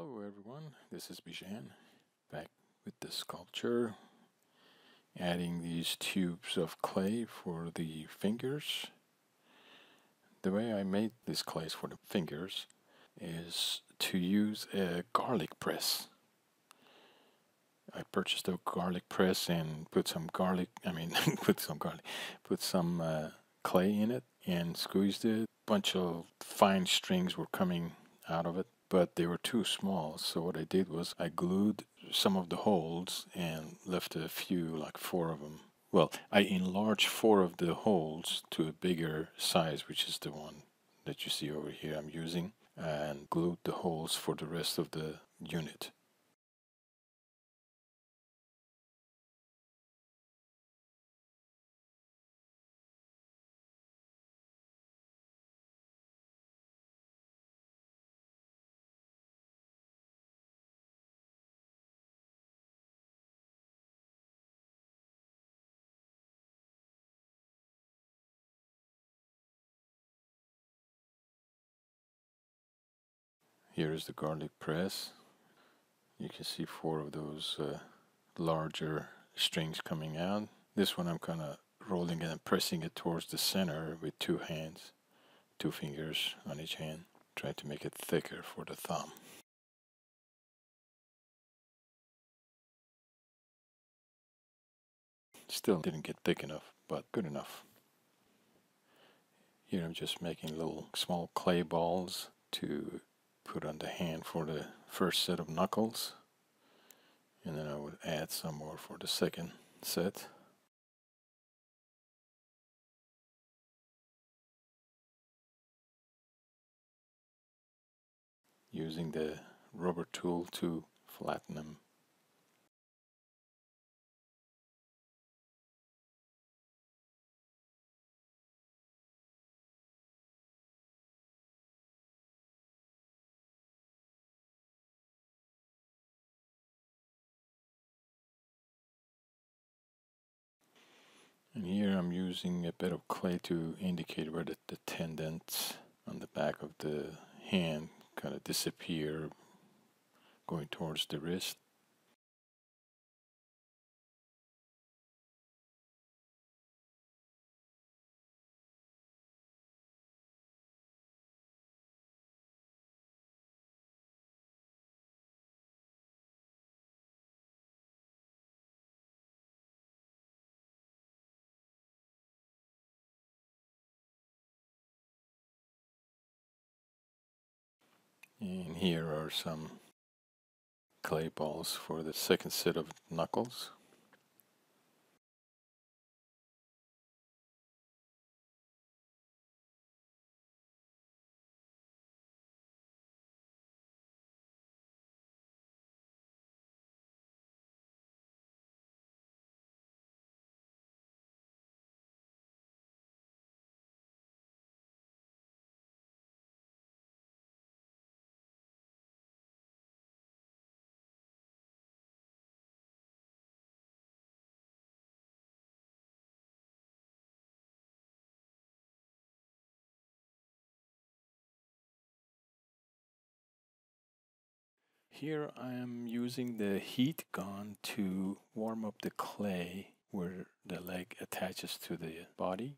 Hello everyone, this is Bijan, back with the sculpture, adding these tubes of clay for the fingers. The way I made these clays for the fingers is to use a garlic press. I purchased a garlic press and put some put some clay in it and squeezed it. A bunch of fine strings were coming out of it, but they were too small. So what I did was I glued some of the holes and left a few, like 4 of them. Well, I enlarged 4 of the holes to a bigger size, which is the one that you see over here I'm using, and glued the holes for the rest of the unit. Here is the garlic press. You can see 4 of those larger strings coming out. This one I'm kind of rolling it and pressing it towards the center with 2 hands, 2 fingers on each hand. Try to make it thicker for the thumb. Still didn't get thick enough, but good enough. Here I'm just making little small clay balls to put on the hand for the first set of knuckles, and then I would add some more for the second set. Using the rubber tool to flatten them. And here I'm using a bit of clay to indicate where the tendons on the back of the hand kind of disappear, going towards the wrist. And here are some clay balls for the second set of knuckles. Here I am using the heat gun to warm up the clay where the leg attaches to the body.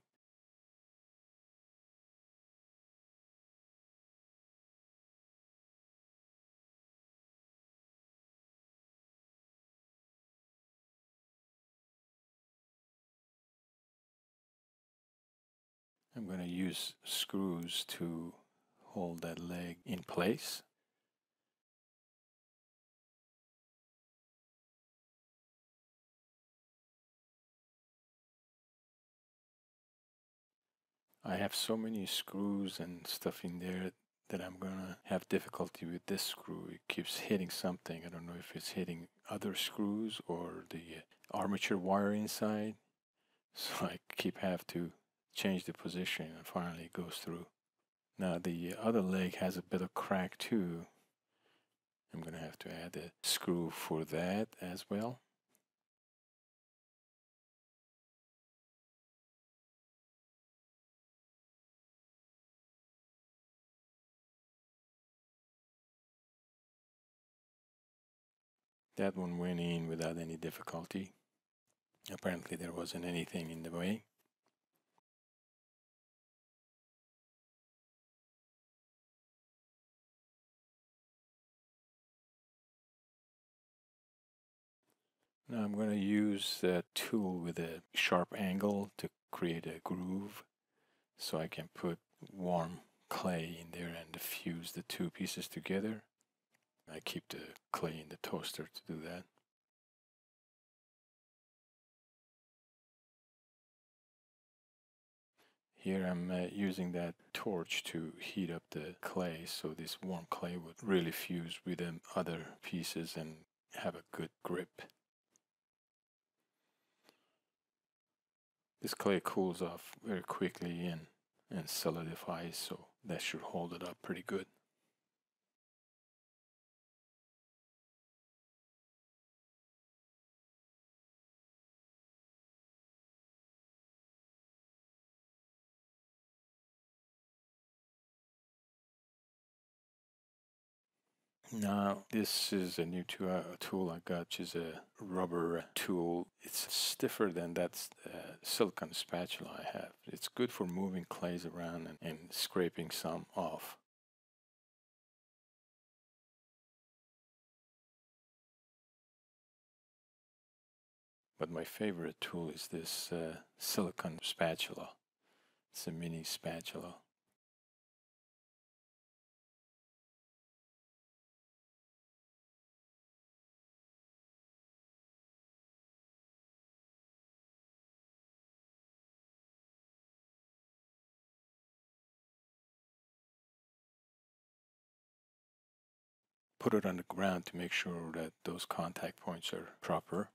I'm going to use screws to hold that leg in place. I have so many screws and stuff in there that I'm gonna have difficulty with this screw. It keeps hitting something. I don't know if it's hitting other screws or the armature wire inside. So I have to change the position and finally it goes through. Now the other leg has a bit of crack too. I'm gonna have to add a screw for that as well. That one went in without any difficulty. Apparently there wasn't anything in the way. Now I'm going to use a tool with a sharp angle to create a groove so I can put warm clay in there and fuse the two pieces together. I keep the clay in the toaster to do that. Here I'm using that torch to heat up the clay so this warm clay would really fuse with the other pieces and have a good grip. This clay cools off very quickly and solidifies, so that should hold it up pretty good. Now, this is a new tool I got, which is a rubber tool. It's stiffer than that silicone spatula I have. It's good for moving clays around and scraping some off. But my favorite tool is this silicone spatula. It's a mini spatula. Put it on the ground to make sure that those contact points are proper.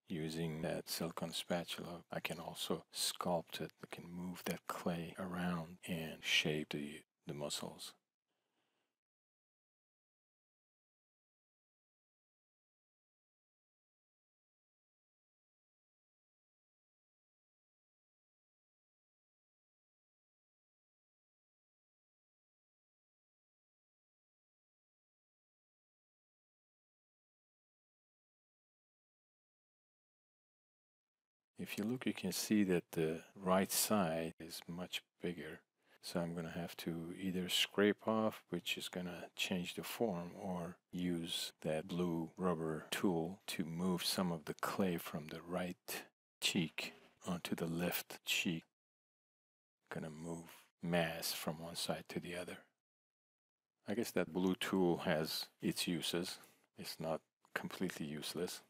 Using that silicone spatula, I can also sculpt it. I can move that clay around and shape the muscles. If you look, you can see that the right side is much bigger. So I'm going to have to either scrape off, which is going to change the form, or use that blue rubber tool to move some of the clay from the right cheek onto the left cheek. Going to move mass from one side to the other. I guess that blue tool has its uses. It's not completely useless.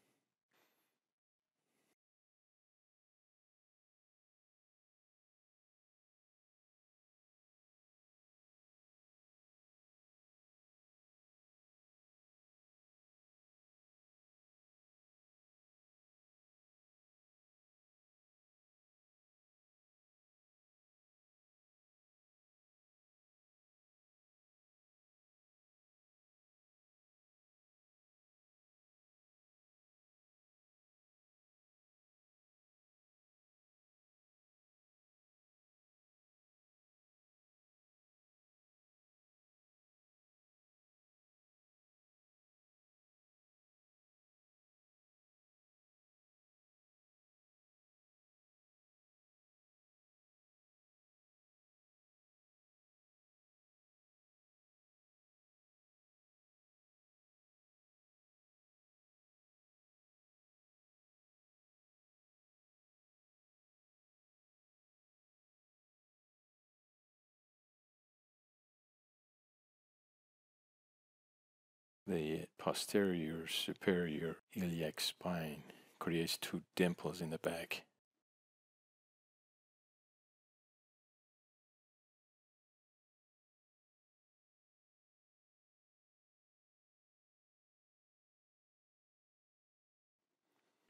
The posterior superior iliac spine creates two dimples in the back.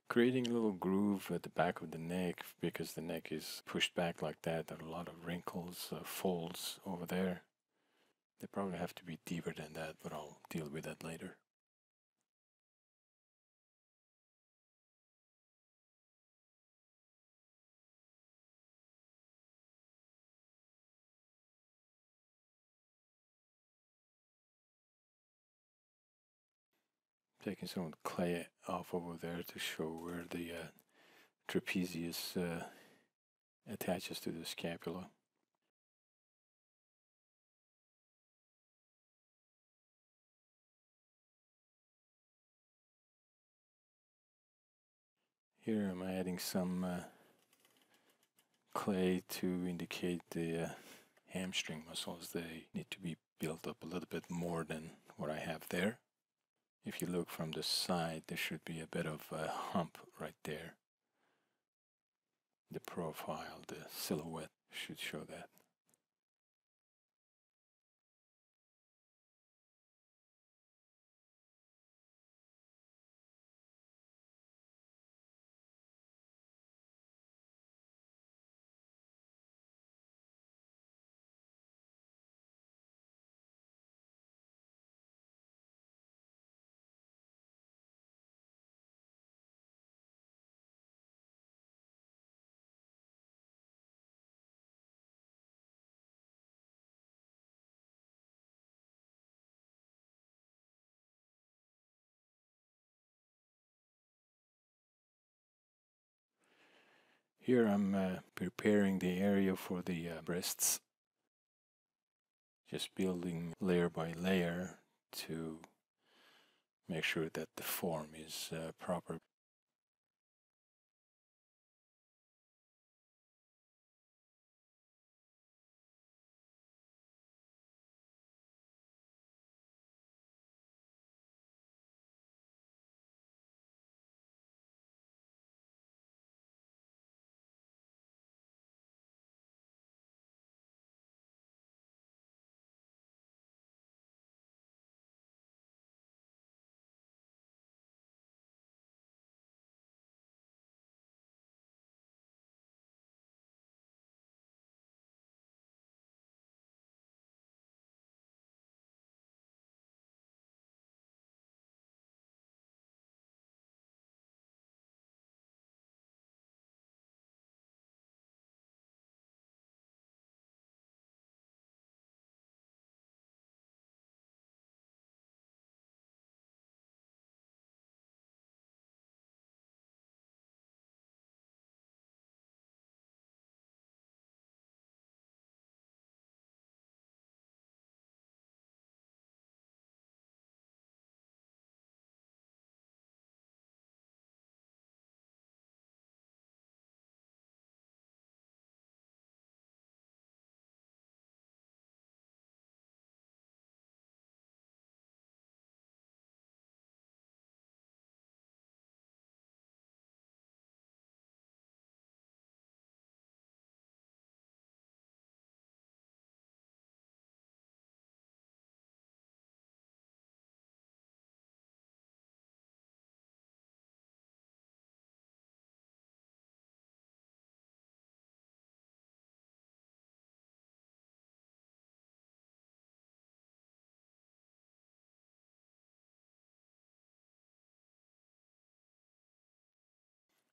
Creating a little groove at the back of the neck, because the neck is pushed back like that. There are a lot of wrinkles, folds over there. They probably have to be deeper than that, but I'll deal with that later. Taking some of the clay off over there to show where the trapezius attaches to the scapula. Here I'm adding some clay to indicate the hamstring muscles. They need to be built up a little bit more than what I have there. If you look from the side, there should be a bit of a hump right there. The profile, the silhouette should show that. Here I'm preparing the area for the breasts, just building layer by layer to make sure that the form is proper.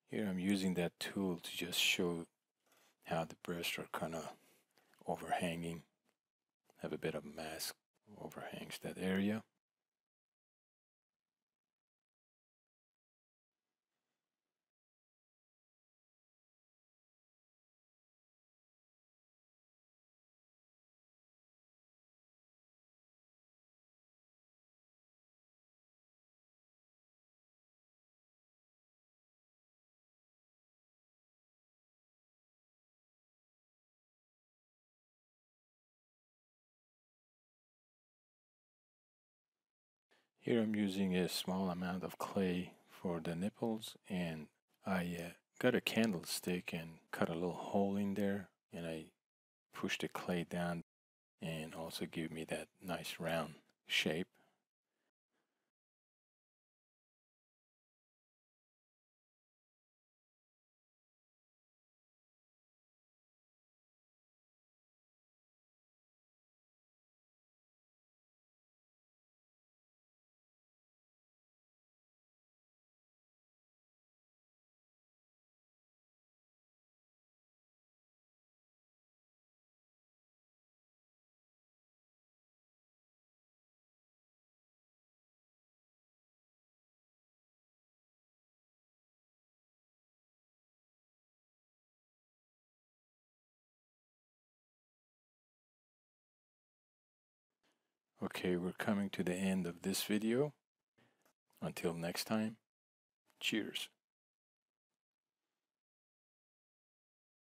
Here I'm using that tool to just show how the breasts are kind of overhanging, have a bit of mask overhangs that area. Here I'm using a small amount of clay for the nipples, and I got a candlestick and cut a little hole in there, and I pushed the clay down and also give me that nice round shape. Okay, we're coming to the end of this video. Until next time, cheers.